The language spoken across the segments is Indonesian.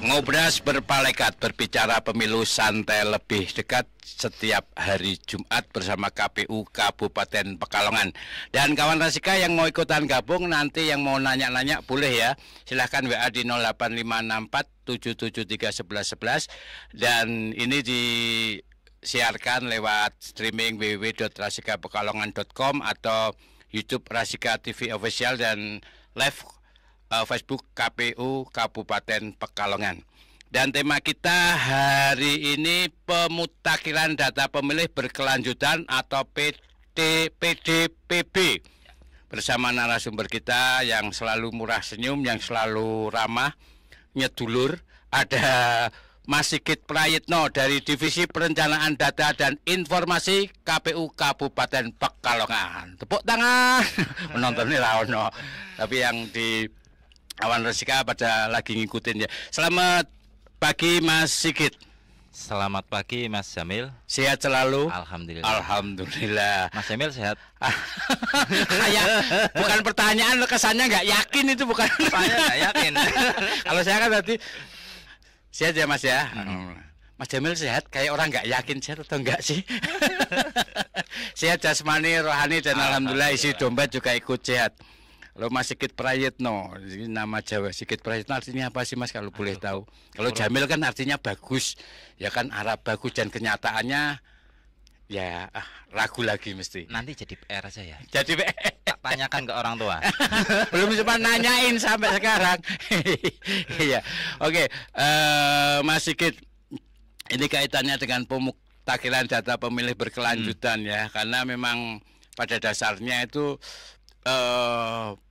Ngobras berpalekat berbicara pemilu santai lebih dekat setiap hari Jumat bersama KPU Kabupaten Pekalongan. Dan kawan Rasika yang mau ikutan gabung nanti yang mau nanya-nanya boleh ya. Silahkan WA di 08547731111 dan ini disiarkan lewat streaming www.rasikapekalongan.com atau YouTube Rasika TV Official dan live Facebook KPU Kabupaten Pekalongan. Dan tema kita hari ini pemutakhiran data pemilih berkelanjutan atau PDPB. Bersama narasumber kita yang selalu murah senyum, yang selalu ramah, nyedulur, ada Mas Sigit Prayitno dari Divisi Perencanaan Data dan Informasi KPU Kabupaten Pekalongan. Tepuk tangan. Menontonnya Raono. Tapi yang di Kawan Rasika pada lagi ngikutin ya. Selamat pagi Mas Sigit. Selamat pagi Mas Jamil. Sehat selalu? Alhamdulillah. Alhamdulillah. Mas Jamil sehat? Kayak bukan pertanyaan, kesannya nggak yakin itu bukan. Saya nggak yakin. Kalau saya kan tadi sehat ya Mas ya. Mas Jamil sehat, kayak orang nggak yakin sehat atau enggak sih? Sehat jasmani, rohani dan alhamdulillah isi dompet juga ikut sehat. Kalau Mas Sigit Prayitno, nama Jawa Sigit Prayitno artinya apa sih Mas kalau boleh tahu? Kalau Jamil kan artinya bagus, ya kan Arab bagus dan kenyataannya ya ragu lagi mesti. Nanti jadi PR aja ya. Jadi Tak tanyakan ke orang tua. belum sempat nanyain sampai sekarang. Iya, oke, Mas Sigit, ini kaitannya dengan pemutakhiran data pemilih berkelanjutan ya, karena memang pada dasarnya itu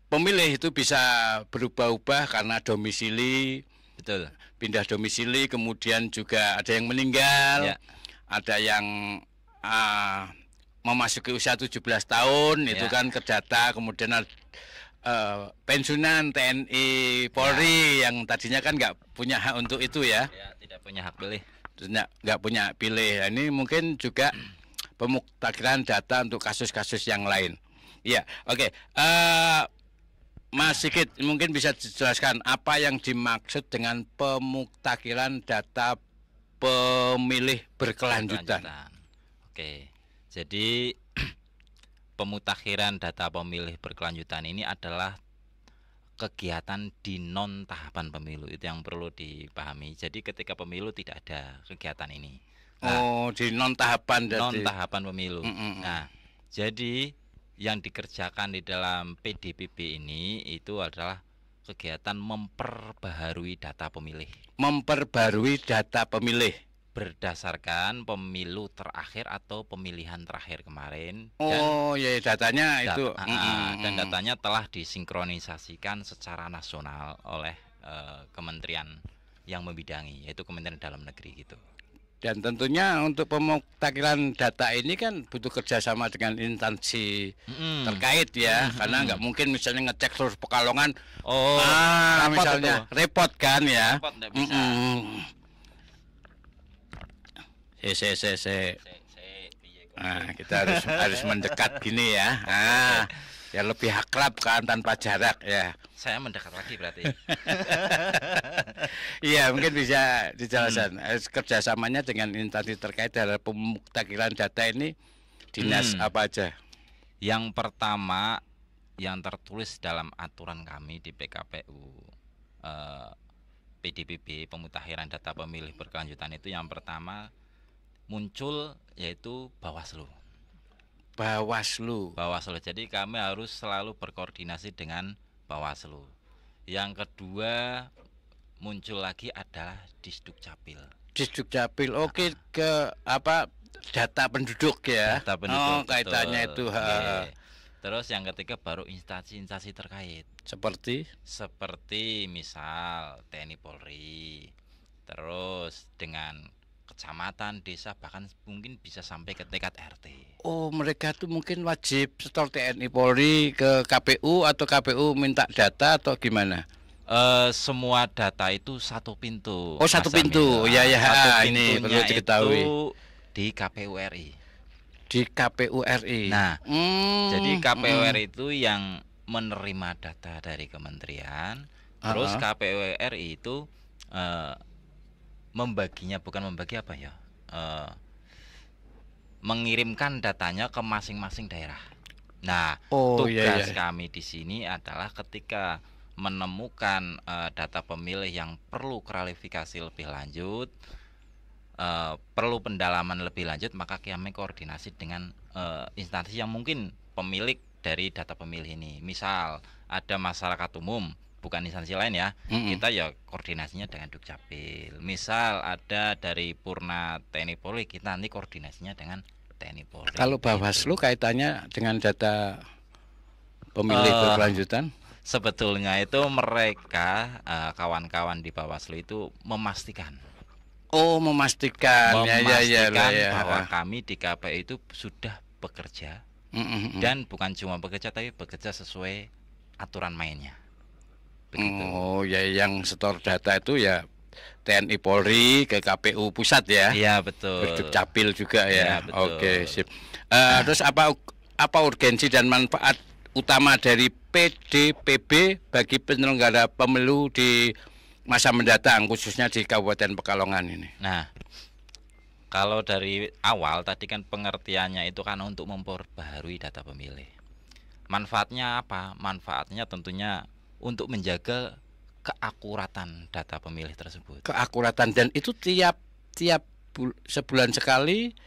pemilih itu bisa berubah-ubah karena domisili, Betul. pindah domisili, kemudian juga ada yang meninggal, Ya. ada yang memasuki usia 17 tahun, itu Ya. kan ke data, kemudian pensiunan TNI Polri yang tadinya kan nggak punya hak untuk itu ya, Ya, tidak punya hak pilih. nggak punya pilih. Ini mungkin juga pemutakhiran data untuk kasus-kasus yang lain. Iya, oke. Mas Sigit mungkin bisa dijelaskan apa yang dimaksud dengan pemutakhiran data pemilih berkelanjutan. Oke. Jadi pemutakhiran data pemilih berkelanjutan ini adalah kegiatan di non tahapan pemilu, itu yang perlu dipahami. Jadi ketika pemilu tidak ada kegiatan ini. Di non tahapan Non tahapan pemilu. Mm-mm. Nah, jadi yang dikerjakan di dalam PDPB ini itu adalah kegiatan memperbaharui data pemilih Memperbarui data pemilih. berdasarkan pemilu terakhir atau pemilihan terakhir kemarin. Ya datanya itu. Dan datanya telah disinkronisasikan secara nasional oleh kementerian yang membidangi, yaitu Kementerian Dalam Negeri gitu. Dan tentunya untuk pemutakhiran data ini kan butuh kerjasama dengan instansi terkait ya, karena nggak mungkin misalnya ngecek seluruh Pekalongan, repot misalnya itu. repot kan ya. Repot, nggak bisa. Nah, kita harus mendekat gini ya. Ya lebih akrab kan tanpa jarak ya. Saya mendekat lagi berarti. Iya, mungkin bisa dijelaskan kerjasamanya dengan instansi terkait dalam pemutakhiran data ini dinas apa aja? Yang pertama yang tertulis dalam aturan kami di PKPU PDPB pemutakhiran data pemilih berkelanjutan itu yang pertama muncul yaitu Bawaslu. Bawaslu. Jadi kami harus selalu berkoordinasi dengan Bawaslu. Yang kedua muncul lagi adalah Disdukcapil. Disdukcapil, oke, ke apa data penduduk ya? Data penduduk. Kaitannya itu. Oke. Terus yang ketiga baru instansi-instansi terkait. Seperti misal TNI Polri. Terus dengan kecamatan, desa, bahkan mungkin bisa sampai ke tingkat RT. Oh, mereka tuh mungkin wajib setor TNI Polri ke KPU atau KPU minta data atau gimana? Semua data itu satu pintu. Oh, satu pintu. Ya, ini perlu diketahui. Itu di KPU RI. Di KPU RI. Nah, jadi KPU RI itu yang menerima data dari kementerian, terus KPU RI itu eh, membaginya, bukan membagi apa ya, mengirimkan datanya ke masing-masing daerah. Nah, Oh iya tugas iya. kami di sini adalah ketika menemukan data pemilih yang perlu klarifikasi lebih lanjut, perlu pendalaman lebih lanjut, maka kami koordinasi dengan instansi yang mungkin pemilik dari data pemilih ini. Misal ada masyarakat umum, bukan instansi lain ya, kita ya koordinasinya dengan Dukcapil. Misal ada dari Purna TNI Polri, kita nanti koordinasinya dengan TNI Polri. Kalau Bawaslu kaitannya dengan data pemilih berkelanjutan? Sebetulnya itu mereka kawan-kawan di Bawaslu itu memastikan. Oh, memastikan ya bahwa kami di KPU itu sudah bekerja, dan bukan cuma bekerja tapi bekerja sesuai aturan mainnya. Begitu. Oh ya, yang setor data itu ya TNI Polri ke KPU pusat ya. Iya betul. Dukcapil juga ya. Iya, betul. Oke, sip. Terus apa urgensi dan manfaat utama dari PDPB bagi penyelenggara pemilu di masa mendatang, khususnya di Kabupaten Pekalongan ini? Nah, kalau dari awal tadi kan pengertiannya itu kan untuk memperbaharui data pemilih. Manfaatnya apa? Manfaatnya tentunya untuk menjaga keakuratan data pemilih tersebut. Keakuratan, dan itu tiap sebulan sekali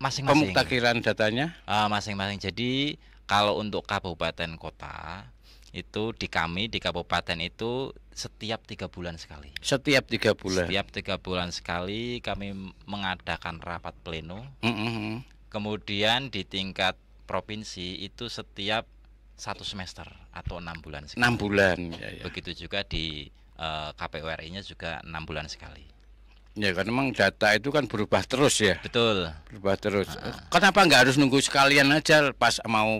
masing-masing. pemutakhiran datanya? Masing-masing. Jadi kalau untuk kabupaten kota itu di kami di kabupaten itu setiap 3 bulan sekali. Setiap 3 bulan. Setiap 3 bulan sekali kami mengadakan rapat pleno. Kemudian di tingkat provinsi itu setiap 1 semester atau 6 bulan sekali. 6 bulan. Ya. Begitu juga di KPU RI-nya juga 6 bulan sekali. Ya kan memang data itu kan berubah terus ya. Betul. Berubah terus. Kenapa nggak harus nunggu sekalian aja pas mau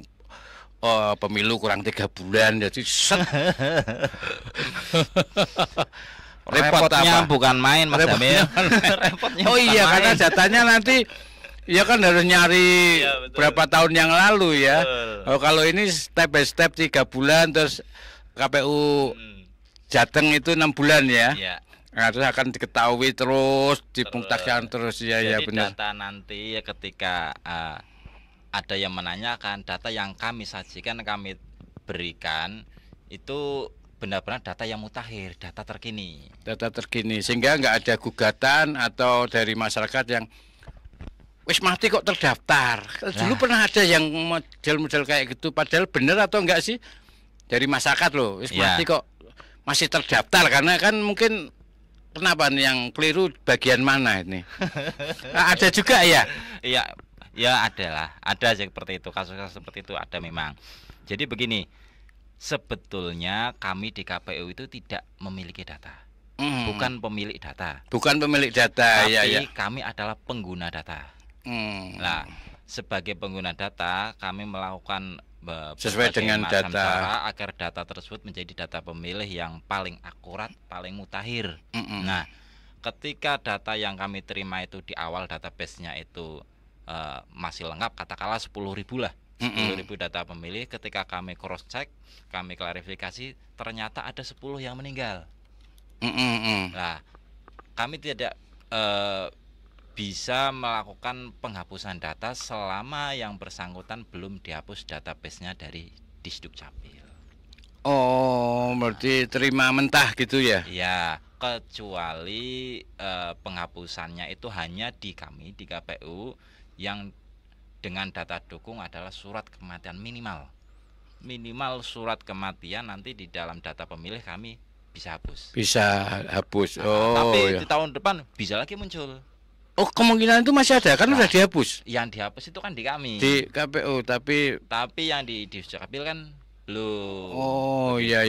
pemilu kurang 3 bulan, jadi set. Repotnya bukan main, Mas Damil. Repotnya oh iya, main. Karena datanya nanti ya kan harus nyari berapa tahun yang lalu ya. Kalau ini step by step 3 bulan, terus KPU Jateng itu 6 bulan ya. Nah, terus akan diketahui terus, dipuntakkan terus ya. Jadi ya benar. Data nanti ketika ada yang menanyakan, data yang kami sajikan, kami berikan itu benar-benar data yang mutakhir, data terkini. Data terkini, sehingga nggak ada gugatan atau dari masyarakat yang wis mati kok terdaftar. Dulu pernah ada yang model-model kayak gitu, padahal bener atau enggak sih dari masyarakat loh, wis mati kok masih terdaftar, karena kan mungkin kenapa nih yang keliru bagian mana ini? Nah, ada juga ya? Iya. Ya ada seperti itu, kasus-kasus seperti itu ada memang. Jadi begini, sebetulnya kami di KPU itu tidak memiliki data, bukan pemilik data. Bukan pemilik data, tapi kami adalah pengguna data. Nah, sebagai pengguna data, kami melakukan sesuai dengan data cara agar data tersebut menjadi data pemilih yang paling akurat, paling mutakhir. Nah, ketika data yang kami terima itu di awal database-nya itu masih lengkap, katakanlah 10.000 lah, 10.000 data pemilih. Ketika kami cross check, kami klarifikasi, ternyata ada 10 yang meninggal. Nah, kami tidak bisa melakukan penghapusan data selama yang bersangkutan belum dihapus database-nya dari Disdukcapil. Oh, berarti terima mentah gitu ya? Ya, kecuali penghapusannya itu hanya di kami di KPU yang dengan data dukung adalah surat kematian minimal surat kematian, nanti di dalam data pemilih kami bisa hapus. Tapi di tahun depan bisa lagi muncul. Oh, kemungkinan itu masih ada kan? Udah dihapus. Yang dihapus itu kan di kami di KPU, tapi yang di Dukcapil kan belum. Oh iya.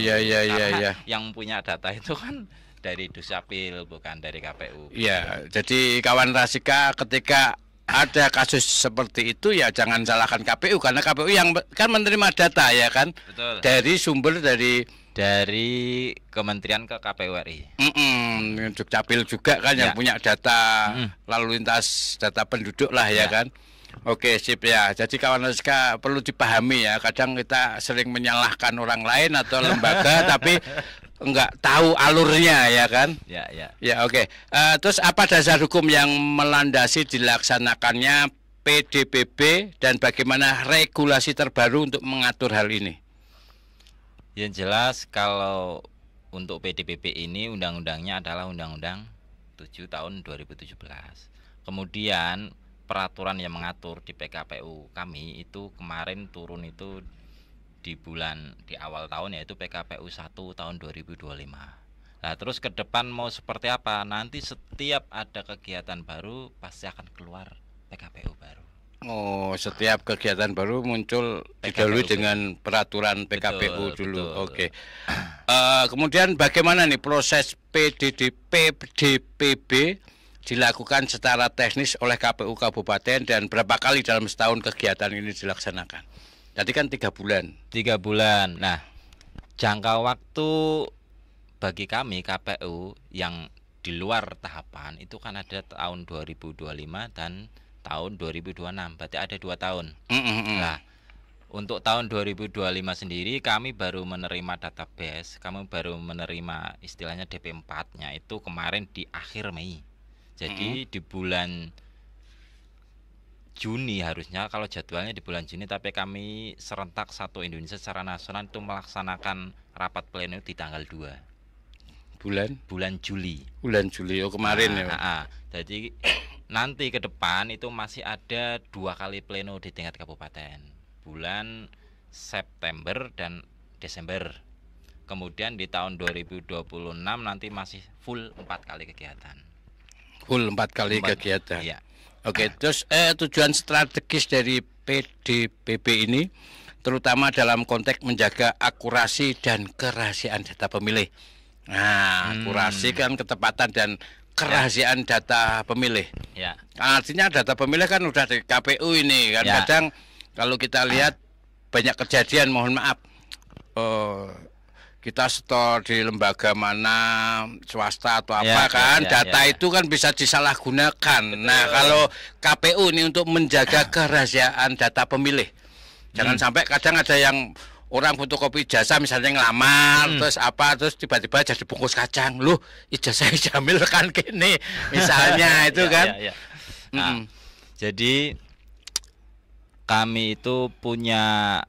Yang punya data itu kan dari Dukcapil, bukan dari KPU. Iya, jadi kawan Rasika, ketika ada kasus seperti itu ya jangan salahkan KPU, karena KPU yang kan menerima data ya kan. Betul. Dari sumber dari Kementerian ke KPU RI. Dukcapil juga kan yang punya data lalu lintas data penduduk lah ya kan. Oke, sip ya. Jadi kawan Rasika perlu dipahami ya, kadang kita sering menyalahkan orang lain atau lembaga tapi enggak tahu alurnya ya kan? Ya, ya. Ya oke. Terus apa dasar hukum yang melandasi dilaksanakannya PDPB dan bagaimana regulasi terbaru untuk mengatur hal ini? Yang jelas kalau untuk PDPB ini undang-undangnya adalah Undang-Undang 7 tahun 2017. Kemudian peraturan yang mengatur di PKPU kami itu kemarin turun itu di awal tahun, yaitu PKPU 1 tahun 2025. Nah, terus ke depan mau seperti apa? Nanti setiap ada kegiatan baru pasti akan keluar PKPU baru. Oh, setiap kegiatan baru muncul didahului dengan peraturan PKPU dulu. Betul. Oke. Kemudian bagaimana nih proses PDPB dilakukan secara teknis oleh KPU Kabupaten dan berapa kali dalam setahun kegiatan ini dilaksanakan? Tadi kan 3 bulan. 3 bulan. Nah, jangka waktu bagi kami KPU yang di luar tahapan itu kan ada tahun 2025 dan tahun 2026, berarti ada 2 tahun. Nah, untuk tahun 2025 sendiri kami baru menerima database, kami baru menerima istilahnya DP4-nya itu kemarin di akhir Mei. Jadi di bulan Juni harusnya, kalau jadwalnya di bulan Juni, tapi kami serentak satu Indonesia secara nasional itu melaksanakan rapat pleno di tanggal 2 bulan Juli. Bulan Juli, oh kemarin ya. Jadi nanti ke depan itu masih ada 2 kali pleno di tingkat kabupaten, bulan September dan Desember. Kemudian di tahun 2026 nanti masih full 4 kali kegiatan. Full 4 kali kegiatan. Iya. Oke, terus tujuan strategis dari PDPB ini terutama dalam konteks menjaga akurasi dan kerahasiaan data pemilih. Nah, akurasi kan ketepatan dan kerahasiaan data pemilih. Ya. Artinya data pemilih kan udah di KPU ini kan. Kadang kalau kita lihat banyak kejadian, mohon maaf, kita store di lembaga mana swasta atau apa data itu kan bisa disalahgunakan. Betul. Nah, kalau KPU ini untuk menjaga kerahasiaan data pemilih, jangan sampai kadang ada yang orang fotokopi ijazah misalnya ngelamar terus tiba-tiba jadi bungkus kacang, loh ijazah Jamil kan gini misalnya itu kan. Nah, jadi kami itu punya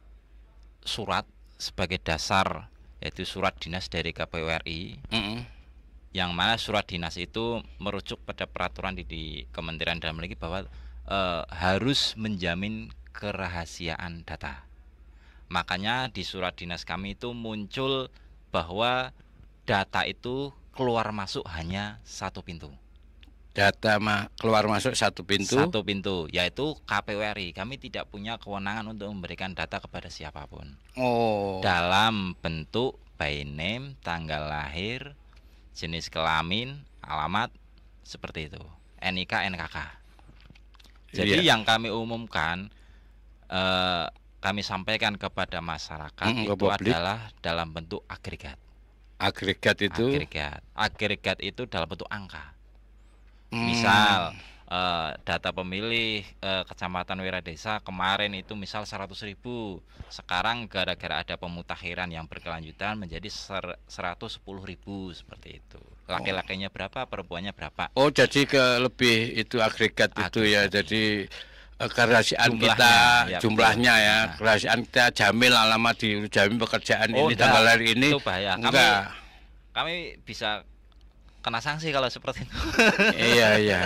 surat sebagai dasar, yaitu surat dinas dari KPU RI, yang mana surat dinas itu merujuk pada peraturan di Kementerian Dalam Negeri bahwa harus menjamin kerahasiaan data. Makanya di surat dinas kami itu muncul bahwa data itu keluar masuk hanya 1 pintu. Data keluar masuk 1 pintu. 1 pintu, yaitu KPU RI. Kami tidak punya kewenangan untuk memberikan data kepada siapapun. Oh. Dalam bentuk by name, tanggal lahir, jenis kelamin, alamat, seperti itu. NIK, NKK. Jadi yang kami umumkan, kami sampaikan kepada masyarakat itu adalah dalam bentuk agregat. Agregat itu? Agregat itu dalam bentuk angka. Misal data pemilih Kecamatan Wiradesa kemarin itu misal 100.000, sekarang gara-gara ada pemutakhiran yang berkelanjutan menjadi 110.000, seperti itu. Laki-lakinya berapa, perempuannya berapa. Oh, jadi lebih itu agregat itu ya. Jadi kerahasiaan kita jumlahnya ya, kerahasiaan kita Jamil, alamat di Jamil, pekerjaan ini, tanggal lahir ini. Itu bahaya. Kami bisa kena sanksi kalau seperti itu. Iya.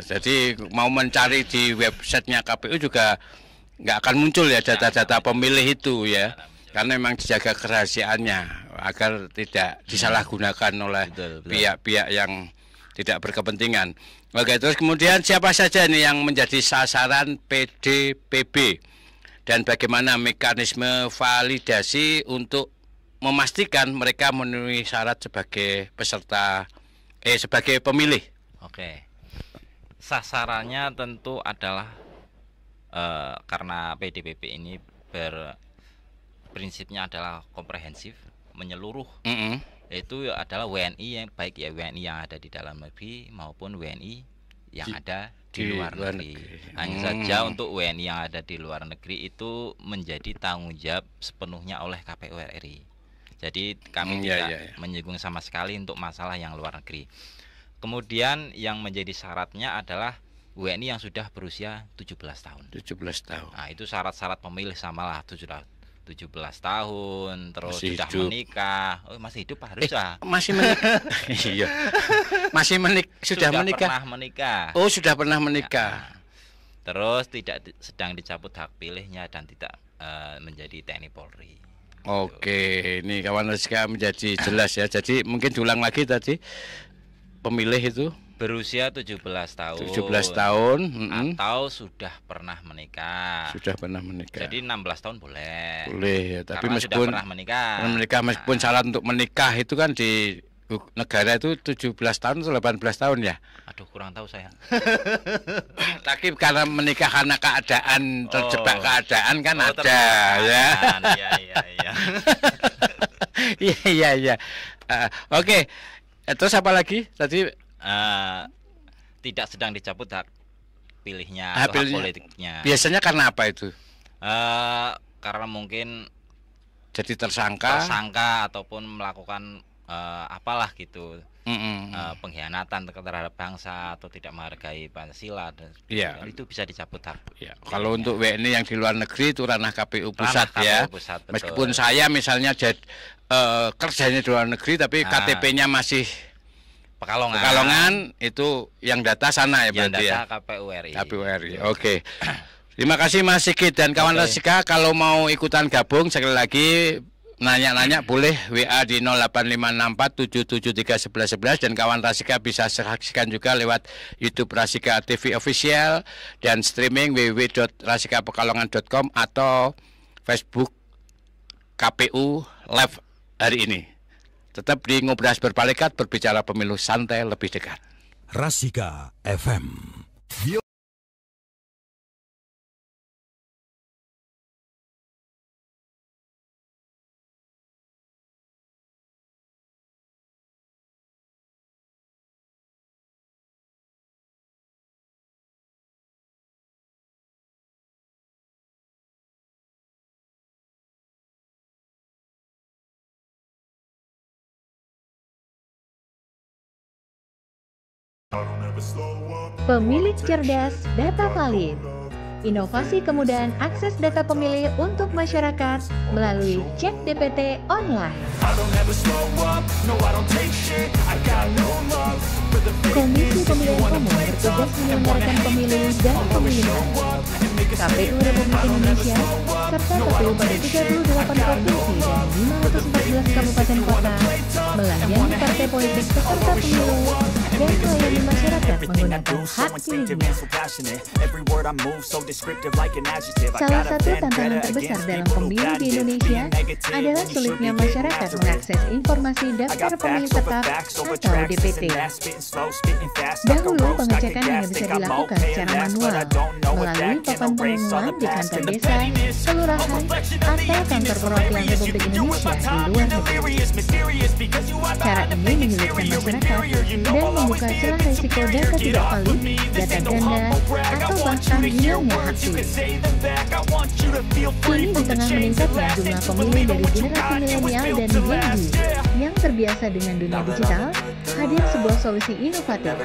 Jadi mau mencari di websitenya KPU juga nggak akan muncul ya data-data pemilih itu ya, karena memang dijaga kerahasiaannya agar tidak disalahgunakan oleh pihak-pihak yang tidak berkepentingan. Oke, terus kemudian siapa saja nih yang menjadi sasaran PDPB dan bagaimana mekanisme validasi untuk memastikan mereka memenuhi syarat sebagai peserta sebagai pemilih. Oke. Sasarannya tentu adalah karena PDPB ini prinsipnya adalah komprehensif, menyeluruh. Itu adalah WNI yang baik ya, WNI yang ada di dalam negeri maupun WNI yang ada di luar negeri. Hanya saja untuk WNI yang ada di luar negeri itu menjadi tanggung jawab sepenuhnya oleh KPU RI. Jadi kami tidak menyinggung sama sekali untuk masalah yang luar negeri. Kemudian yang menjadi syaratnya adalah WNI yang sudah berusia 17 tahun. 17 tahun. Nah, itu syarat-syarat pemilih samalah, 17 tahun, terus masih sudah hidup. Menikah. Oh, masih hidup harus masih menikah. Iya. Masih sudah menikah. Pernah menikah. Oh, sudah pernah menikah. Ya. Terus tidak sedang dicabut hak pilihnya dan tidak menjadi TNI Polri. Oke, ini kawan Rasika menjadi jelas ya. Jadi mungkin diulang lagi tadi. Pemilih itu berusia 17 tahun. 17 tahun atau sudah pernah menikah. Sudah pernah menikah. Jadi 16 tahun boleh. Boleh ya, tapi karena meskipun sudah pernah menikah. Meskipun syarat untuk menikah itu kan di negara itu 17 tahun atau 18 tahun ya. Aduh, kurang tahu saya. Tapi karena menikah karena keadaan terjebak keadaan kan ada ya. Iya. Iya. Oke. Terus apa lagi tadi? Tidak sedang dicabut hak pilihnya, hak politiknya. Biasanya karena apa itu? Karena mungkin jadi tersangka ataupun melakukan apalah gitu, pengkhianatan terhadap bangsa atau tidak menghargai Pancasila dan itu bisa dicabut hak. Ya. Kalau untuk WNI yang di luar negeri itu ranah KPU pusat ya. Meskipun saya misalnya kerjanya di luar negeri tapi KTP-nya masih Pekalongan itu yang data sana ya berarti ya. KPU RI. KPU RI. Oke. Terima kasih Mas Sigit dan kawan Rasika. Kalau mau ikutan gabung sekali lagi nanya-nanya boleh WA di 085647731111 dan kawan Rasika bisa saksikan juga lewat YouTube Rasika TV Official dan streaming www.rasikapekalongan.com atau Facebook KPU Live hari ini. Tetap di Ngobras Berpalekat, berbicara pemilu santai lebih dekat. Rasika FM. Pemilik cerdas, data valid. Inovasi kemudahan akses data pemilih untuk masyarakat melalui Cek DPT online. Komisi Pemilihan Umum bertugas menyelenggarakan pemilu dan pemilihan. KPU Republik Indonesia serta KPU pada 38 provinsi dan 514 kabupaten kota melayani partai politik peserta pemilu dan melayani masyarakat menggunakan hak pilihnya. Salah satu tantangan terbesar dalam pemilu di Indonesia adalah sulitnya masyarakat mengakses informasi daftar pemilih tetap atau DPT. Dahulu pengecekan hanya bisa dilakukan secara manual melalui papan pengumuman di kantor desa, kelurahan, atau kantor perwakilan Republik Indonesia di luar negeri. Cara ini menyulitkan masyarakat dan membuka celah risiko data tidak valid, data ganda, atau bahkan hilangnya hak pilih. Kini di tengah meningkatnya jumlah pemilih dari generasi milenial dan Gen Z yang terbiasa dengan dunia digital, hadir sebuah solusi inovatif,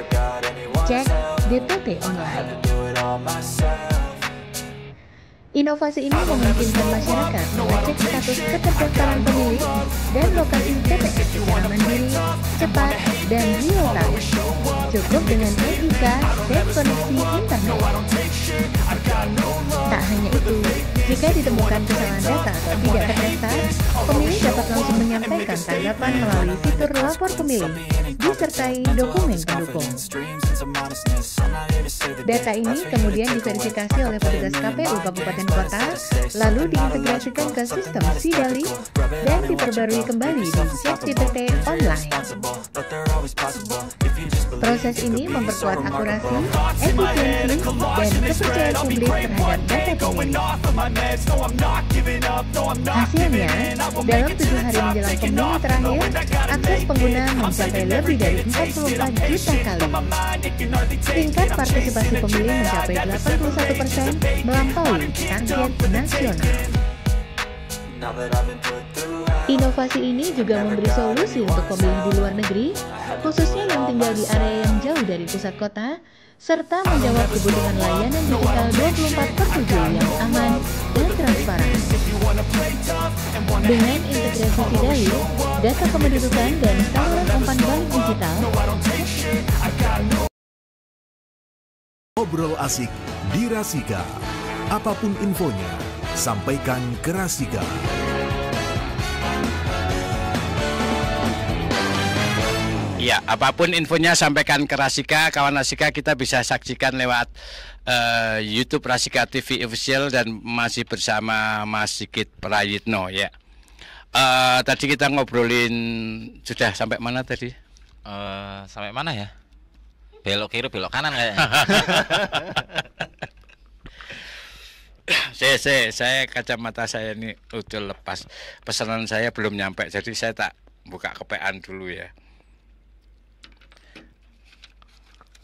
Cek DPT Online. Inovasi ini memungkinkan masyarakat mengecek status ketergantungan pemilih dan lokasi TPS secara mandiri, cepat, dan real-time. Cukup dengan NIK dan koneksi internet. Tak hanya itu, jika ditemukan kesalahan data atau tidak terdaftar, pemilih dapat langsung menyampaikan tanggapan melalui fitur lapor pemilih, disertai dokumen pendukung. Data ini kemudian diverifikasi oleh petugas KPU Kabupaten Kota, lalu diintegrasikan ke sistem SIDALI dan diperbarui kembali di Cek DPT Online. Proses ini memperkuat akurasi, efisiensi, dan kepercayaan publik terhadap data pemilih. Hasilnya, dalam 7 hari menjelang pemilu terakhir, akses pengguna mencapai lebih dari 44 juta kali. Tingkat partisipasi pemilih mencapai 81%, melampaui target nasional. Inovasi ini juga memberi solusi untuk pemilih di luar negeri, khususnya yang tinggal di area yang jauh dari pusat kota, serta menjawab kebutuhan layanan digital 24/7 yang aman dan transparan. Dengan integrasi Fidai, data kependudukan dan saluran umpan balik digital, Ngobrol asik di Rasika. Apapun infonya, sampaikan ke Rasika. Ya, apapun infonya sampaikan ke Rasika. Kawan Rasika, kita bisa saksikan lewat YouTube Rasika TV Official dan masih bersama Mas Sigit Prayitno ya. Tadi kita ngobrolin sudah sampai mana tadi? Sampai mana ya? Belok kiri, belok kanan kayaknya. Saya kacamata saya ini udah lepas. Pesanan saya belum nyampe, jadi saya tak buka kepean dulu ya.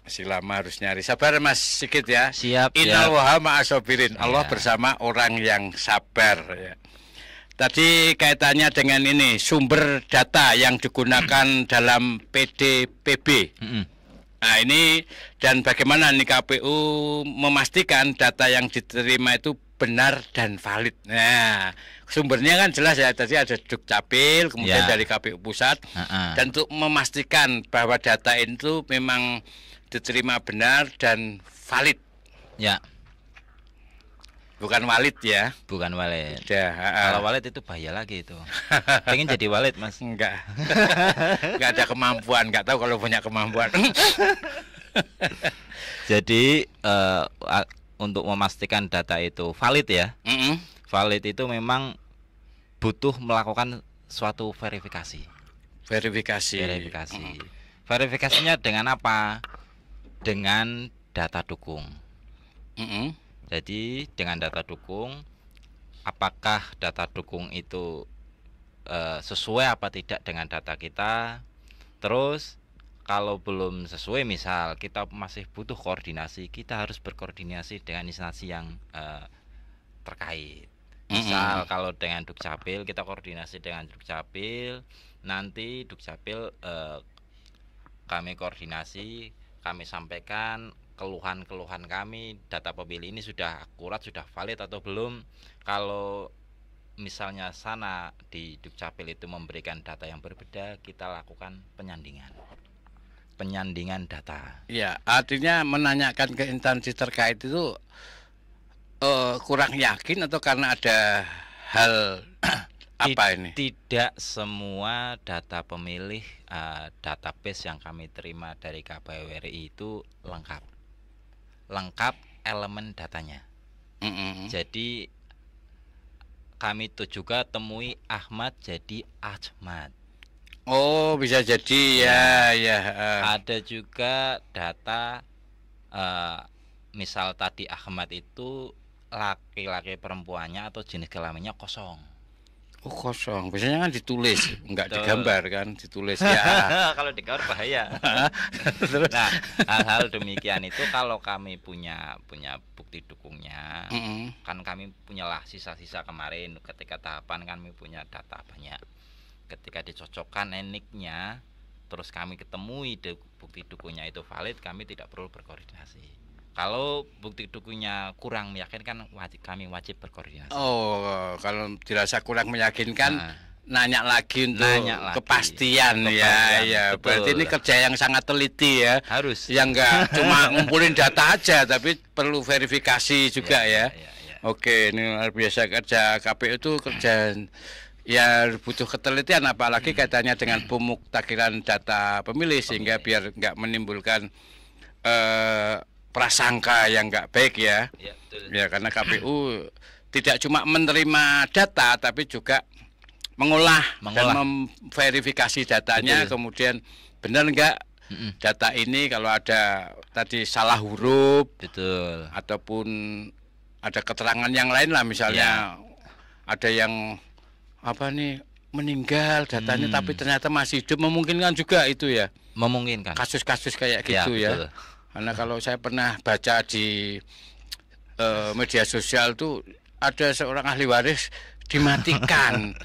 Masih lama harus nyari. Sabar Mas Sigit ya. Siap. Innal waha ma'asobirin. Allah Ya. bersama orang yang sabar ya. Tadi kaitannya dengan ini sumber data yang digunakan dalam PDPB. Nah ini dan bagaimana nih KPU memastikan data yang diterima itu benar dan valid. Nah sumbernya kan jelas ya, tadi ada Dukcapil, kemudian Ya. dari KPU Pusat. Dan untuk memastikan bahwa data itu memang diterima benar dan valid. Ya, Bukan walid ya. bukan walid. Udah, Kalau walid itu bahaya lagi itu. Pengen jadi walid, Mas. Enggak. Enggak ada kemampuan, enggak tahu kalau punya kemampuan. Jadi untuk memastikan data itu valid ya. Valid itu memang butuh melakukan suatu verifikasi. Verifikasi. Verifikasinya dengan apa? Dengan data dukung. Jadi dengan data dukung, apakah data dukung itu sesuai apa tidak dengan data kita? Terus kalau belum sesuai, misal kita masih butuh koordinasi, kita harus berkoordinasi dengan instansi yang terkait. Misal kalau dengan Dukcapil, kita koordinasi dengan Dukcapil, nanti Dukcapil kami koordinasi, kami sampaikan keluhan-keluhan kami, data pemilih ini sudah akurat, sudah valid atau belum. Kalau misalnya sana di Dukcapil itu memberikan data yang berbeda, kita lakukan penyandingan data. Ya, artinya menanyakan ke instansi terkait itu kurang yakin atau karena ada hal apa ini? Tidak semua data pemilih database yang kami terima dari KPU RI itu lengkap elemen datanya. Jadi kami itu juga temui Ahmad jadi Ahmad. Oh, bisa jadi ya. Ada juga data misal tadi Ahmad itu laki-laki perempuannya atau jenis kelaminnya kosong. Oh, kosong. Biasanya kan ditulis, enggak Betul. digambar kan, ditulis ya. Kalau digambar bahaya. Nah, hal-hal demikian itu kalau kami punya bukti dukungnya, kan kami punyalah sisa-sisa kemarin ketika tahapan kami punya data banyak. Ketika dicocokkan eniknya, terus kami ketemui bukti dukungnya itu valid, kami tidak perlu berkoordinasi. Kalau bukti dukungnya kurang meyakinkan, kami wajib berkoordinasi. Oh, kalau dirasa kurang meyakinkan, nanya lagi untuk kepastian. Ya. Betul. Berarti ini kerja yang sangat teliti ya. Harus. Yang enggak cuma ngumpulin data aja, tapi perlu verifikasi juga ya. Oke, ini luar biasa kerja KPU itu kerja ya butuh ketelitian, apalagi kaitannya dengan pemuktakiran data pemilih sehingga biar enggak menimbulkan prasangka yang enggak baik ya. Ya, karena KPU tidak cuma menerima data tapi juga mengolah. Dan memverifikasi datanya. Betul. Kemudian benar enggak data ini kalau ada tadi salah huruf, betul, ataupun ada keterangan yang lain lah, misalnya ada yang apa nih meninggal datanya tapi ternyata masih hidup, memungkinkan juga itu ya. Memungkinkan. Kasus-kasus kayak gitu ya. Karena kalau saya pernah baca di media sosial tuh ada seorang ahli waris dimatikan.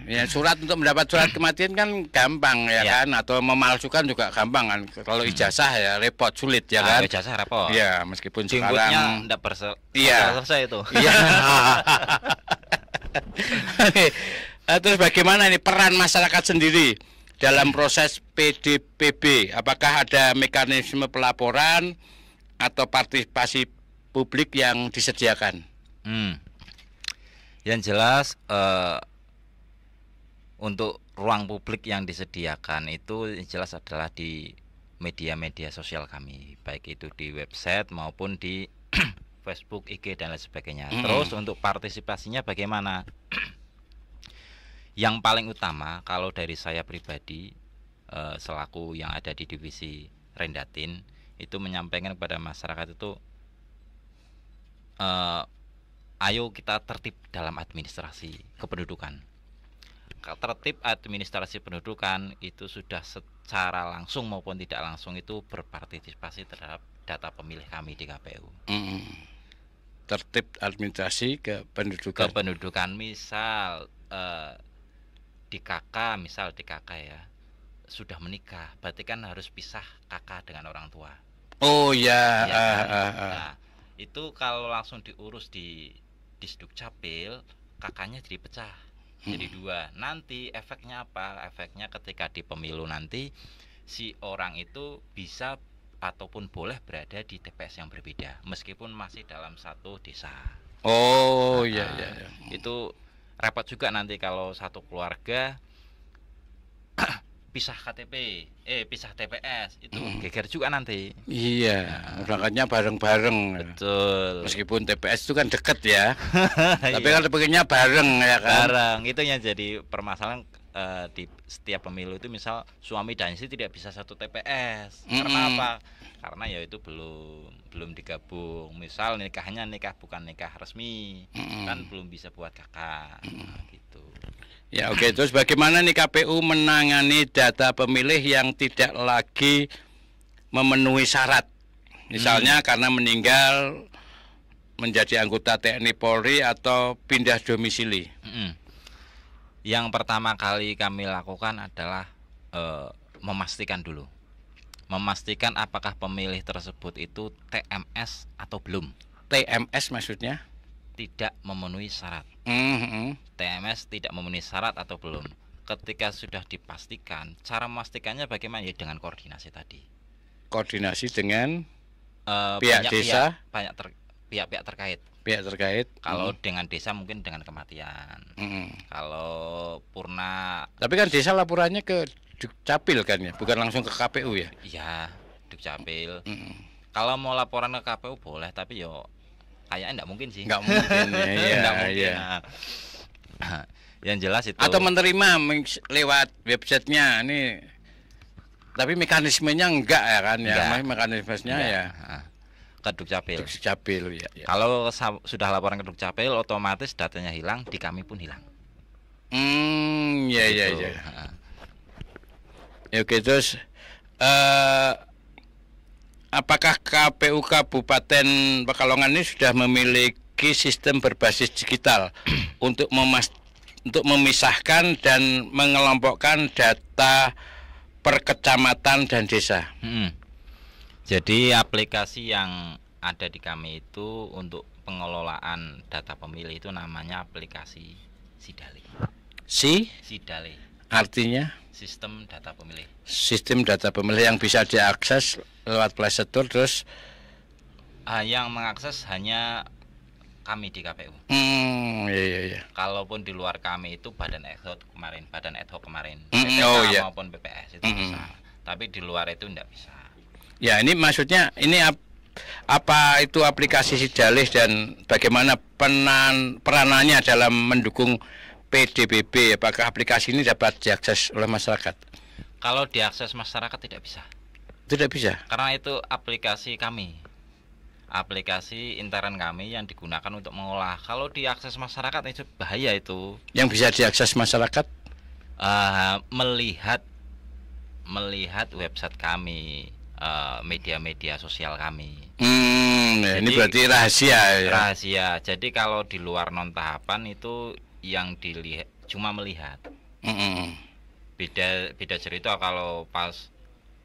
Ya, surat untuk mendapat surat kematian kan gampang ya kan, atau memalsukan juga gampang kan. Kalau ijazah ya repot, sulit ya kan. Ijazah repot. Ya, meskipun Jengkutnya sekarang enggak selesai itu. Iya. Oke. Terus bagaimana ini peran masyarakat sendiri dalam proses PDPB? Apakah ada mekanisme pelaporan atau partisipasi publik yang disediakan? Yang jelas untuk ruang publik yang disediakan itu jelas adalah di media-media sosial kami, baik itu di website maupun di Facebook, IG dan lain sebagainya. Terus untuk partisipasinya bagaimana? Yang paling utama kalau dari saya pribadi selaku yang ada di divisi Rendatin itu menyampaikan kepada masyarakat itu ayo kita tertib dalam administrasi kependudukan. Tertib administrasi pendudukan itu sudah secara langsung maupun tidak langsung itu berpartisipasi terhadap data pemilih kami di KPU. Tertib administrasi kependudukan. Kependudukan misal di KK ya sudah menikah, berarti kan harus pisah kakak dengan orang tua. Oh ya. Nah, itu kalau langsung diurus di Disdukcapil, kakaknya jadi pecah. Jadi 2. Nanti efeknya apa? Efeknya ketika di pemilu nanti si orang itu bisa ataupun boleh berada di TPS yang berbeda meskipun masih dalam satu desa. Oh iya. Itu repot juga nanti kalau satu keluarga pisah KTP, pisah TPS, itu geger juga nanti. Iya, berangkatnya bareng-bareng. Betul. Meskipun TPS itu kan deket ya, tapi kan pengennya bareng ya kan. Bareng, itu yang jadi permasalahan di setiap pemilu itu. Misal suami dan istri tidak bisa satu TPS. Karena apa? Karena ya itu belum digabung. Misal nikahnya bukan nikah resmi, kan belum bisa buat kakak, gitu. Ya oke, terus bagaimana nih KPU menangani data pemilih yang tidak lagi memenuhi syarat? Misalnya karena meninggal, menjadi anggota TNI Polri atau pindah domisili. Yang pertama kali kami lakukan adalah memastikan dulu. Memastikan apakah pemilih tersebut itu TMS atau belum. TMS maksudnya? Tidak memenuhi syarat. TMS tidak memenuhi syarat atau belum. Ketika sudah dipastikan, cara memastikannya bagaimana? Ya dengan koordinasi tadi. Koordinasi dengan pihak desa, pihak-pihak terkait. Pihak terkait. Kalau dengan desa mungkin dengan kematian. Kalau purna. Tapi kan desa laporannya ke Dukcapil kan ya, bukan langsung ke KPU ya? Iya, Dukcapil. Kalau mau laporan ke KPU boleh, tapi yo kayaknya enggak mungkin sih. Enggak mungkin ya. Enggak mungkin. Yang jelas itu. Atau menerima lewat websitenya ini. Tapi mekanismenya enggak ya kan ya. Mekanismenya ya ke Dukcapil. Dukcapil ya. Kalau sudah laporan ke Dukcapil, otomatis datanya hilang, di kami pun hilang. Ya. Ya oke, terus apakah KPU Kabupaten Pekalongan ini sudah memiliki sistem berbasis digital untuk memisahkan dan mengelompokkan data per kecamatan dan desa? Jadi aplikasi yang ada di kami itu untuk pengelolaan data pemilih itu namanya aplikasi Sidale. Sidale. Artinya? Sistem data pemilih. Sistem data pemilih yang bisa diakses lewat Play Store terus? Yang mengakses hanya kami di KPU. Iya. Kalaupun di luar kami itu badan ad hoc kemarin, maupun BPS itu bisa. Tapi di luar itu tidak bisa. Ya ini maksudnya ini apa itu aplikasi Sidale dan bagaimana peranannya dalam mendukung PDPB? Apakah aplikasi ini dapat diakses oleh masyarakat? Kalau diakses masyarakat tidak bisa. Tidak bisa? Karena itu aplikasi kami, aplikasi intern kami yang digunakan untuk mengolah. Kalau diakses masyarakat itu bahaya itu. Yang bisa diakses masyarakat? Melihat website kami, media-media sosial kami. Jadi, ini berarti rahasia ya? Rahasia. Jadi kalau di luar non tahapan itu yang dilihat cuma melihat. Mm-mm. Beda cerita kalau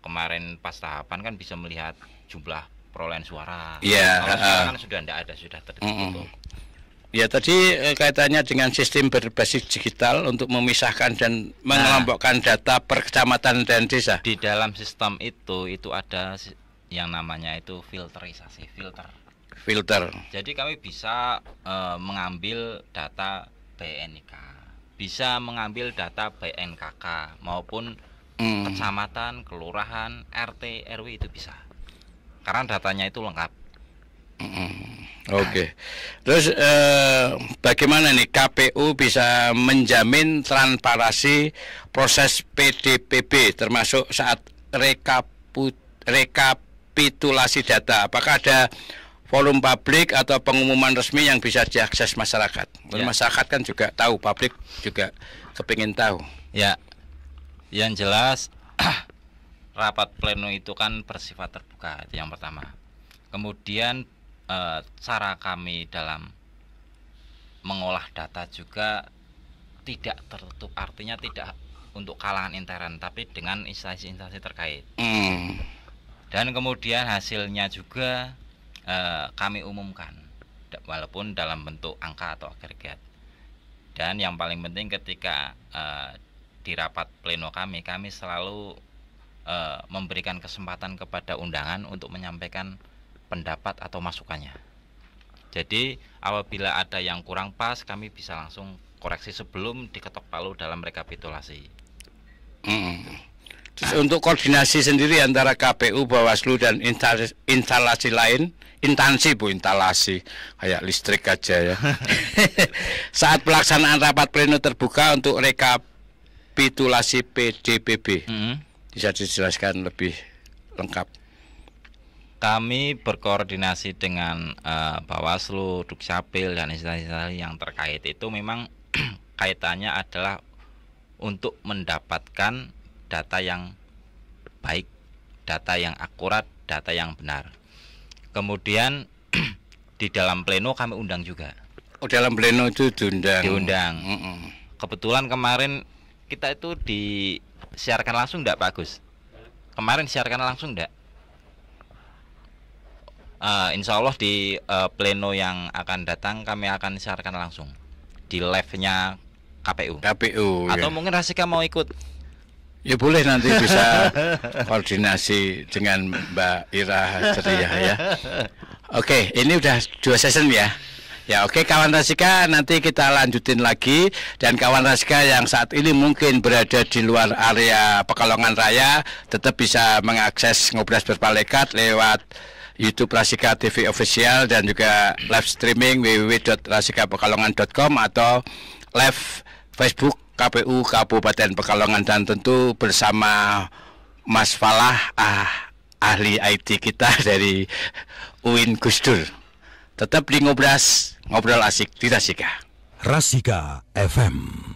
kemarin pas tahapan kan bisa melihat jumlah perolehan suara. Iya, Kalau sekarang kan sudah tidak ada, sudah tertutup. Ya tadi kaitannya dengan sistem berbasis digital untuk memisahkan dan mengelompokkan data per kecamatan dan desa. Di dalam sistem itu ada yang namanya itu filter. Jadi kami bisa mengambil data BNK, bisa mengambil data BNKK maupun kecamatan, kelurahan, RT, RW itu bisa. Karena datanya itu lengkap. Oke. Terus bagaimana nih KPU bisa menjamin transparansi proses PDPB termasuk saat rekapitulasi data? Apakah ada forum publik atau pengumuman resmi yang bisa diakses masyarakat? Ya. Masyarakat kan juga tahu, publik juga kepingin tahu. Ya, yang jelas rapat pleno itu kan bersifat terbuka, itu yang pertama. Kemudian cara kami dalam mengolah data juga tidak tertutup, artinya tidak untuk kalangan intern, tapi dengan instansi-instansi terkait. Dan kemudian hasilnya juga kami umumkan, walaupun dalam bentuk angka atau agregat. Dan yang paling penting ketika di rapat pleno kami selalu memberikan kesempatan kepada undangan untuk menyampaikan pendapat atau masukannya. Jadi apabila ada yang kurang pas, kami bisa langsung koreksi sebelum diketok palu dalam rekapitulasi. Terus untuk koordinasi sendiri antara KPU, Bawaslu dan instalasi lain, instalasi kayak listrik aja ya. Saat pelaksanaan rapat pleno terbuka untuk rekapitulasi PDPB, bisa dijelaskan lebih lengkap? Kami berkoordinasi dengan Bawaslu, Dukcapil dan instansi yang terkait itu memang kaitannya adalah untuk mendapatkan data yang baik, data yang akurat, data yang benar. Kemudian di dalam pleno kami undang juga. Oh, dalam pleno itu diundang. Kebetulan kemarin kita itu disiarkan langsung enggak, Pak Agus? Kemarin siarkan langsung enggak? Insya Allah di pleno yang akan datang kami akan siarkan langsung di live-nya KPU. Atau mungkin Rasika mau ikut? Ya boleh, nanti bisa koordinasi dengan Mbak Ira Ceria ya. Oke, ini udah 2 session ya. Ya oke, kawan Rasika, nanti kita lanjutin lagi. Dan kawan Rasika yang saat ini mungkin berada di luar area Pekalongan Raya tetap bisa mengakses Ngobras Berpalekat lewat YouTube Rasika TV Official dan juga live streaming www.rasikapekalongan.com atau live Facebook KPU Kabupaten Pekalongan, dan tentu bersama Mas Falah, ahli IT kita dari UIN Gusdur. Tetap di Ngobras, ngobrol asik di Rasika. Rasika FM.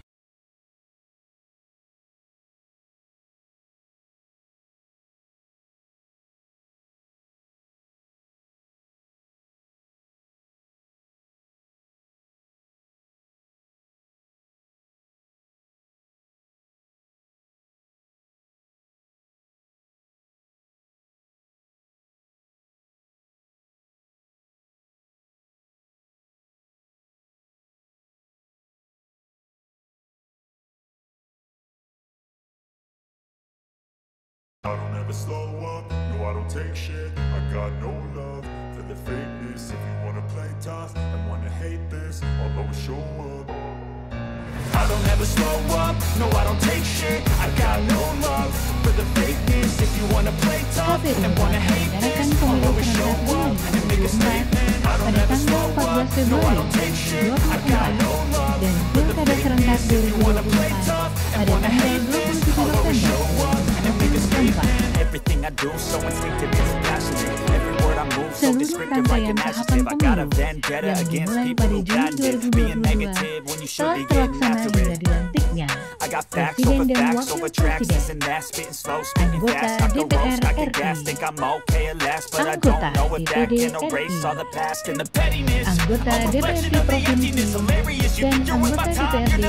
I don't ever slow up, no I don't take shit. I got no love for the fakeness. If you wanna play tough and wanna hate this, I'll always show up. I don't ever slow up, no I don't take shit. I got no love for the fakeness. If you wanna play tough and wanna hate this, I'll always show up and make a statement. I don't ever slow up, no I don't take shit. I got no love for the fakeness. If you wanna play tough and wanna hate this, I'll always show up and make a statement. Everything I do so instinctive, it's passionate. Every word Seluruh rangkaian tahapan pemilu yang dimulai pada Juni 2022 telah terlaksana hingga dilantiknya Presiden dan Wakil Presiden, anggota DPR RI, anggota DPD RI, anggota DPRD Provinsi, dan anggota DPRD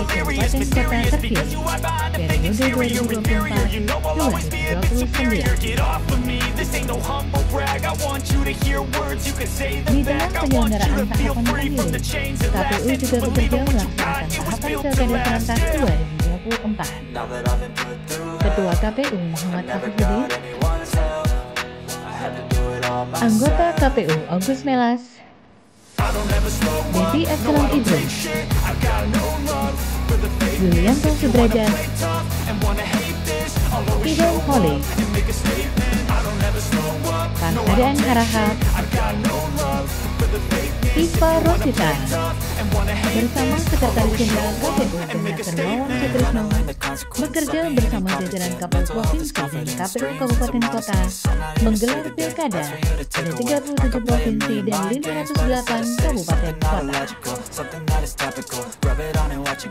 Kabupaten Kota terpilih periode 2024-2029. Di dalam penyelenggaraan tahapan pemilu, KPU juga bekerja melaksanakan tahapan Pilkada serentak 2024. Ketua KPU Muhammad Afifuddin, anggota KPU Agus Melas, Devi Epsilon Idrus, Yulianto Sudrajat, Idam Holik, Pansarian Harahap, Iva Rosita, bersama Sekretaris Jenderal KPU Dr. Hermawan Sutrisno, bekerja bersama jajaran KPU Provinsi dan KPU Kabupaten Kota menggelar Pilkada pada 37 provinsi dan 508 kabupaten kota.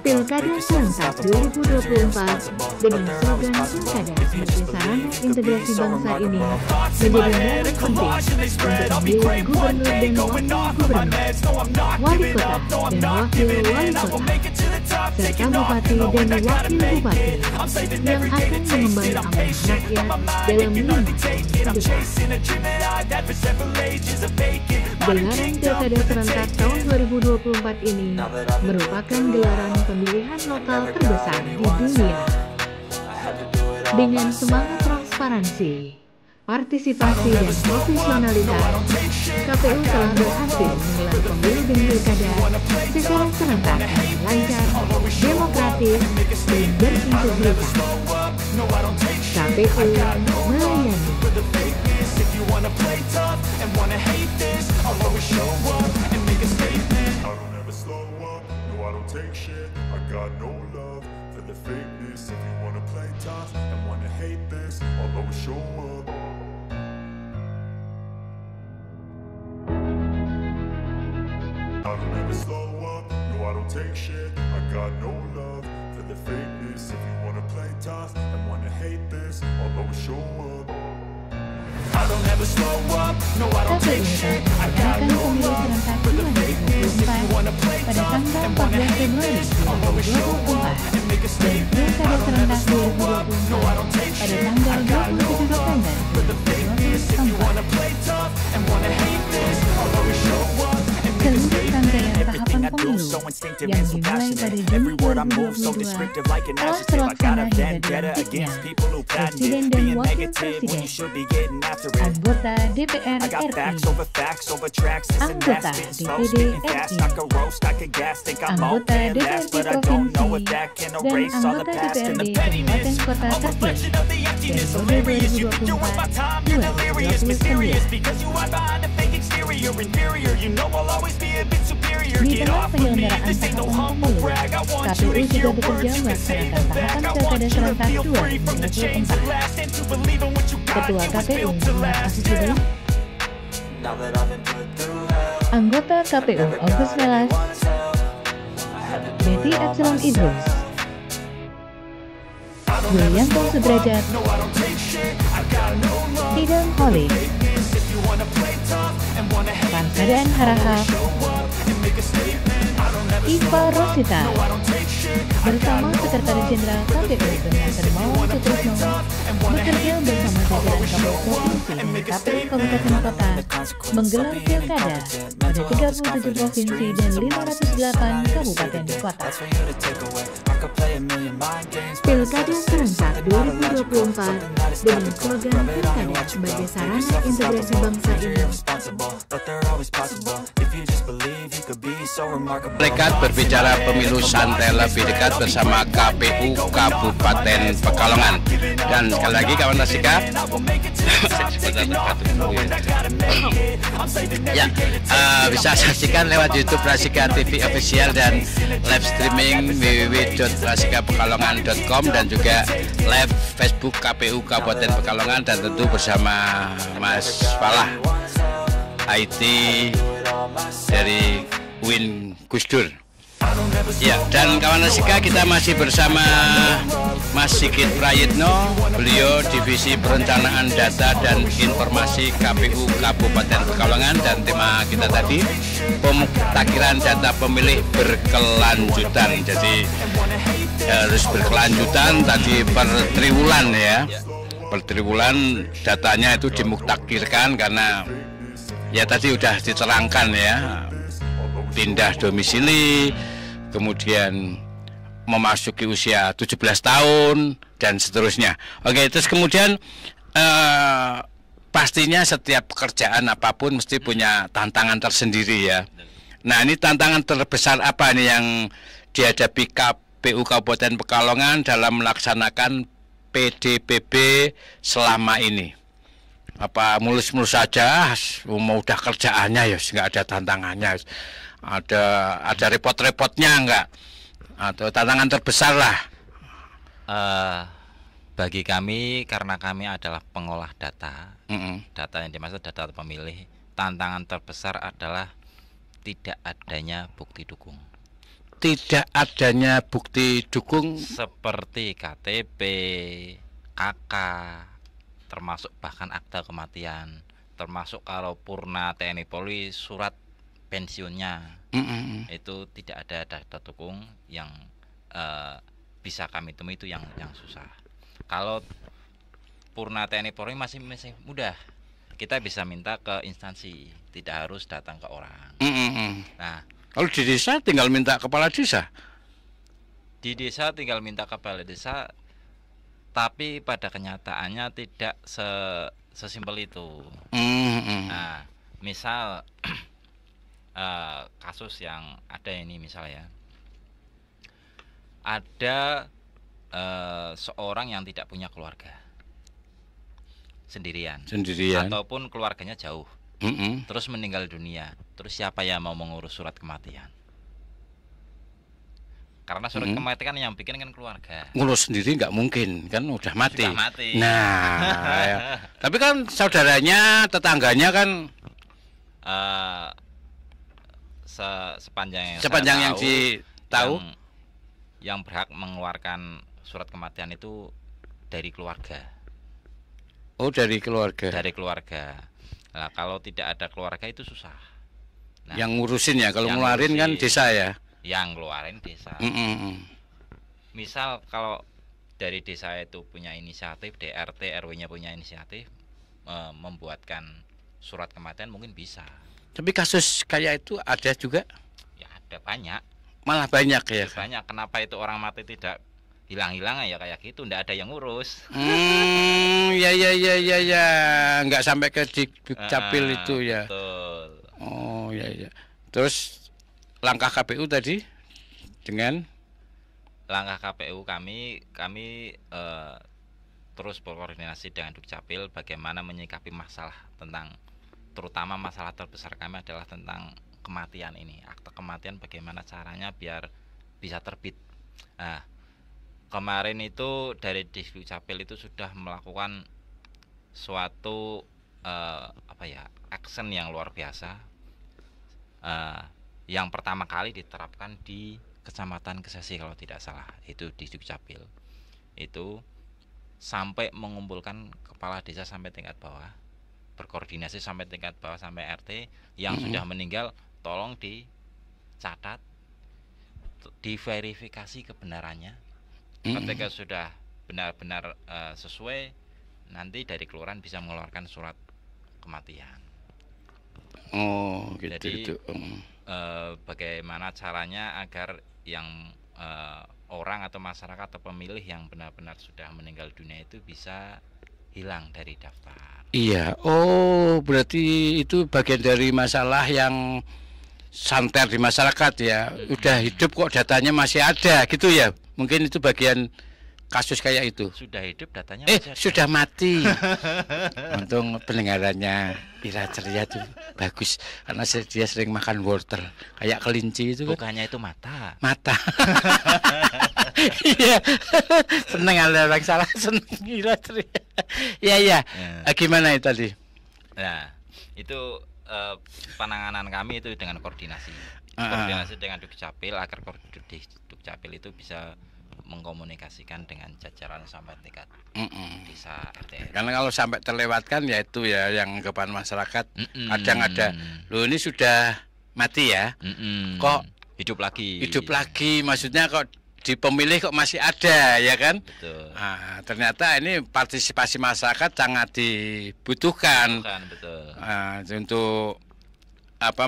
Pilkada serentak 2024 dengan slogan Pilkada sebagai sarana integrasi bangsa ini menjadi momen penting untuk memilih gubernur dan wakil gubernur, wali kota dan wakil wali kota, serta bupati dan wakil bupati yang akan mengemban amanah rakyat dalam 5 tahun ke depan. Gelaran Pilkada serentak tahun 2024 ini merupakan gelaran pemilihan lokal terbesar di dunia. Dengan semangat transparansi, partisipasi dan profesionalitas, KPU telah berhasil menggelar pemilu dan pilkada secara serentak, lancar, demokratis, dan berintegritas. KPU melayani. Take shit, I got no love for the fakeness. If you wanna play tough and wanna hate this, I'll always show up. I don't ever slow up, no I don't take shit. I got no love for the fakeness. If you wanna play tough and wanna hate this, I'll always show up and make a statement. I don't ever slow up, no I don't take shit. I got no love for the fakeness. If you wanna play tough and wanna hate this, I'll always show up. Seluruh rangkaian tahapan pemilu yang dimulai pada Juni 2022 telah terlaksana hingga dilantiknya Presiden dan Wakil Presiden, anggota DPR RI, anggota DPD RI, anggota DPRD Provinsi, dan anggota DPRD Kabupaten Kota terpilih Di dalam penyelenggaraan tahapan pemilu, KPU juga bekerja melaksanakan tahapan Pilkada serentak 2024. Ketua KPU Muhammad Afifuddin, anggota KPU Agus Melas, Devi Epsilon Idrus, Yulianto Sudrajat, Idam Holik, Pansarian Harahap, Iva Rosita, bersama Sekretaris Jenderal KPU Dr. Hermawan Sutrisno, bekerja bersama jajaran KPU Provinsi dan KPU Kabupaten Kota menggelar Pilkada pada 37 provinsi dan 508 kabupaten kota. Pilkada serentak 2024 dengan slogan Pilkada sebagai sarana integrasi bangsa ini. Dekat berbicara pemilu santai lebih dekat bersama KPU Kabupaten Pekalongan. Dan sekali lagi kawan Rasika, ya bisa saksikan lewat YouTube Rasika TV Official dan live streaming www.rasikapekalongan.com dan juga live Facebook KPU Kabupaten Pekalongan dan tentu bersama Mas Falah IT dari UIN Gus Dur. Ya, dan kawan Rasika, kita masih bersama Mas Sigit Prayitno, beliau Divisi Perencanaan Data dan Informasi KPU Kabupaten Pekalongan, dan tema kita tadi pemutakhiran data pemilih berkelanjutan. Jadi harus berkelanjutan tadi per triwulan ya. Per triwulan datanya itu dimuktakhirkan karena ya tadi udah diterangkan ya, pindah domisili, kemudian memasuki usia 17 tahun dan seterusnya. Oke, terus kemudian pastinya setiap pekerjaan apapun mesti punya tantangan tersendiri ya. Nah, ini tantangan terbesar apa nih yang dihadapi KPU Kabupaten Pekalongan dalam melaksanakan PDPB selama ini? Apa mulus-mulus saja, mau udah kerjaannya ya nggak ada tantangannya, ada repot-repotnya nggak, atau tantangan terbesar lah? Bagi kami, karena kami adalah pengolah data, data yang dimaksud data pemilih, tantangan terbesar adalah tidak adanya bukti dukung. Tidak adanya bukti dukung Seperti KTP, KK, termasuk bahkan akta kematian, termasuk kalau Purna TNI Polri surat pensiunnya, itu tidak ada data dukung yang bisa kami temui, itu yang susah. Kalau Purna TNI Polri masih mudah, kita bisa minta ke instansi, tidak harus datang ke orang. Nah, kalau di desa tinggal minta kepala desa. Di desa tinggal minta kepala desa, tapi pada kenyataannya tidak sesimpel itu. Nah, misal kasus yang ada ini misalnya, ada seorang yang tidak punya keluarga, sendirian, ataupun keluarganya jauh, terus meninggal dunia, terus siapa yang mau mengurus surat kematian? Karena surat kematian yang bikin kan keluarga. Ngurus sendiri nggak mungkin, kan udah mati. Nah, ya. Tapi kan saudaranya, tetangganya kan sepanjang yang ditahu, yang berhak mengeluarkan surat kematian itu dari keluarga. Oh, dari keluarga. Dari keluarga. Nah, kalau tidak ada keluarga itu susah. Nah, yang ngurusin ya, kalau ngeluarin kan desa ya. Yang ngeluarin desa. Misal kalau dari desa itu punya inisiatif, DRT RW-nya punya inisiatif membuatkan surat kematian, mungkin bisa. Tapi kasus kayak itu ada juga? Ya ada banyak. Malah banyak ya. Banyak. Kenapa itu orang mati tidak hilang-hilang ya kayak gitu, ndak ada yang ngurus. Ya, nggak sampai ke Dukcapil itu ya. Betul. Oh ya. Terus langkah KPU tadi dengan langkah KPU kami terus berkoordinasi dengan Dukcapil bagaimana menyikapi masalah tentang, terutama masalah terbesar kami adalah tentang kematian ini, akta kematian, bagaimana caranya biar bisa terbit. Nah, kemarin itu dari Dukcapil itu sudah melakukan suatu action yang luar biasa. Yang pertama kali diterapkan di Kecamatan Kesesi kalau tidak salah, itu di Dukcapil. Itu sampai mengumpulkan kepala desa sampai tingkat bawah, berkoordinasi sampai tingkat bawah sampai RT yang sudah meninggal, tolong dicatat, diverifikasi kebenarannya. Ketika sudah benar-benar sesuai, nanti dari kelurahan bisa mengeluarkan surat kematian. Oh, gitu. Jadi bagaimana caranya agar yang orang atau masyarakat atau pemilih yang benar-benar sudah meninggal dunia itu bisa hilang dari daftar. Iya. Oh, berarti itu bagian dari masalah yang santer di masyarakat ya. Udah hidup kok datanya masih ada gitu ya. Mungkin itu bagian kasus kayak itu. Sudah hidup datanya sudah mati. Untung pendengarannya Ira ceria tuh bagus karena dia sering makan wortel kayak kelinci itu. Bukannya itu mata. Iya. Seneng ada orang salah, seneng Ira ceria. Iya. Gimana itu tadi? Nah, itu penanganan kami itu dengan koordinasi dengan Dukcapil agar Dukcapil itu bisa mengkomunikasikan dengan jajaran sampai tingkat desa RT. Karena kalau sampai terlewatkan ya itu ya yang anggapan masyarakat kadang ada, loh ini sudah mati ya, kok hidup lagi, maksudnya kok di pemilih kok masih ada ya kan? Betul. Nah, ternyata ini partisipasi masyarakat sangat dibutuhkan. Betul. Untuk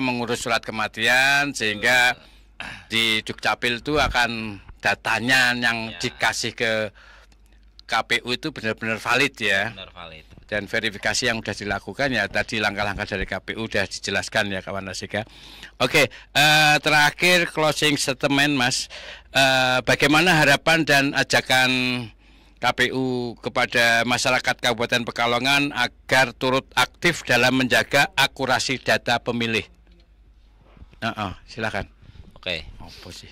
mengurus surat kematian sehingga di Dukcapil itu akan datanya yang dikasih ke KPU itu benar-benar valid ya. Benar valid. Dan verifikasi yang sudah dilakukan ya tadi langkah-langkah dari KPU sudah dijelaskan ya kawan Rasika. Oke, terakhir closing statement Mas. Bagaimana harapan dan ajakan KPU kepada masyarakat Kabupaten Pekalongan agar turut aktif dalam menjaga akurasi data pemilih? Silakan. Oke. Apa sih?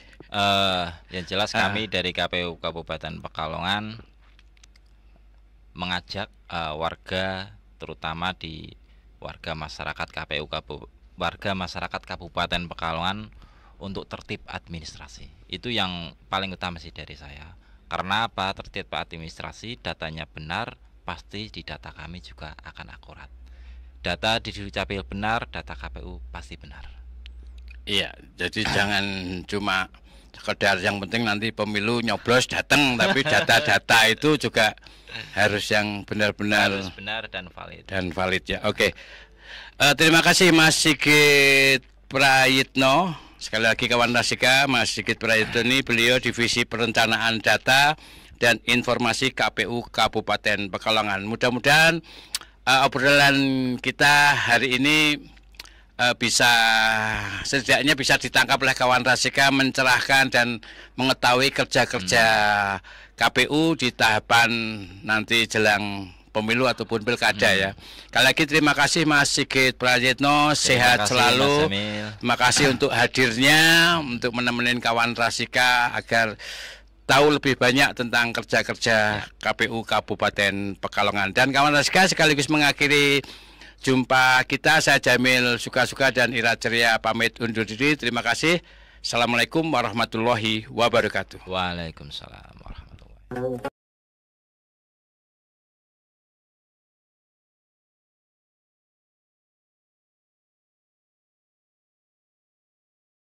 Yang jelas kami dari KPU Kabupaten Pekalongan mengajak warga, terutama di warga masyarakat Kabupaten Pekalongan untuk tertib administrasi. Itu yang paling utama sih dari saya. Karena apa? Tertib administrasi, datanya benar, pasti di data kami juga akan akurat. Data di Dukcapil benar, data KPU pasti benar. Iya, jadi jangan cuma sekedar yang penting nanti pemilu nyoblos datang, tapi data-data itu juga harus yang benar-benar benar dan valid. Ya. Oke. Terima kasih Mas Sigit Prayitno. Sekali lagi kawan Rasika, Mas Sigit Prayitno ini beliau Divisi Perencanaan Data dan Informasi KPU Kabupaten Pekalongan. Mudah-mudahan obrolan kita hari ini setidaknya bisa ditangkap oleh kawan Rasika, mencerahkan dan mengetahui kerja-kerja KPU di tahapan nanti jelang pemilu ataupun pilkada ya. Sekali lagi terima kasih Mas Sigit Prayitno, sehat selalu. Terima kasih untuk hadirnya, untuk menemenin kawan Rasika agar tahu lebih banyak tentang kerja-kerja KPU Kabupaten Pekalongan. Dan kawan Rasika sekaligus mengakhiri jumpa kita, saya Jamil Suka-Suka dan Ira Ceria pamit undur diri. Terima kasih. Assalamualaikum warahmatullahi wabarakatuh. Waalaikumsalam warahmatullahi wabarakatuh.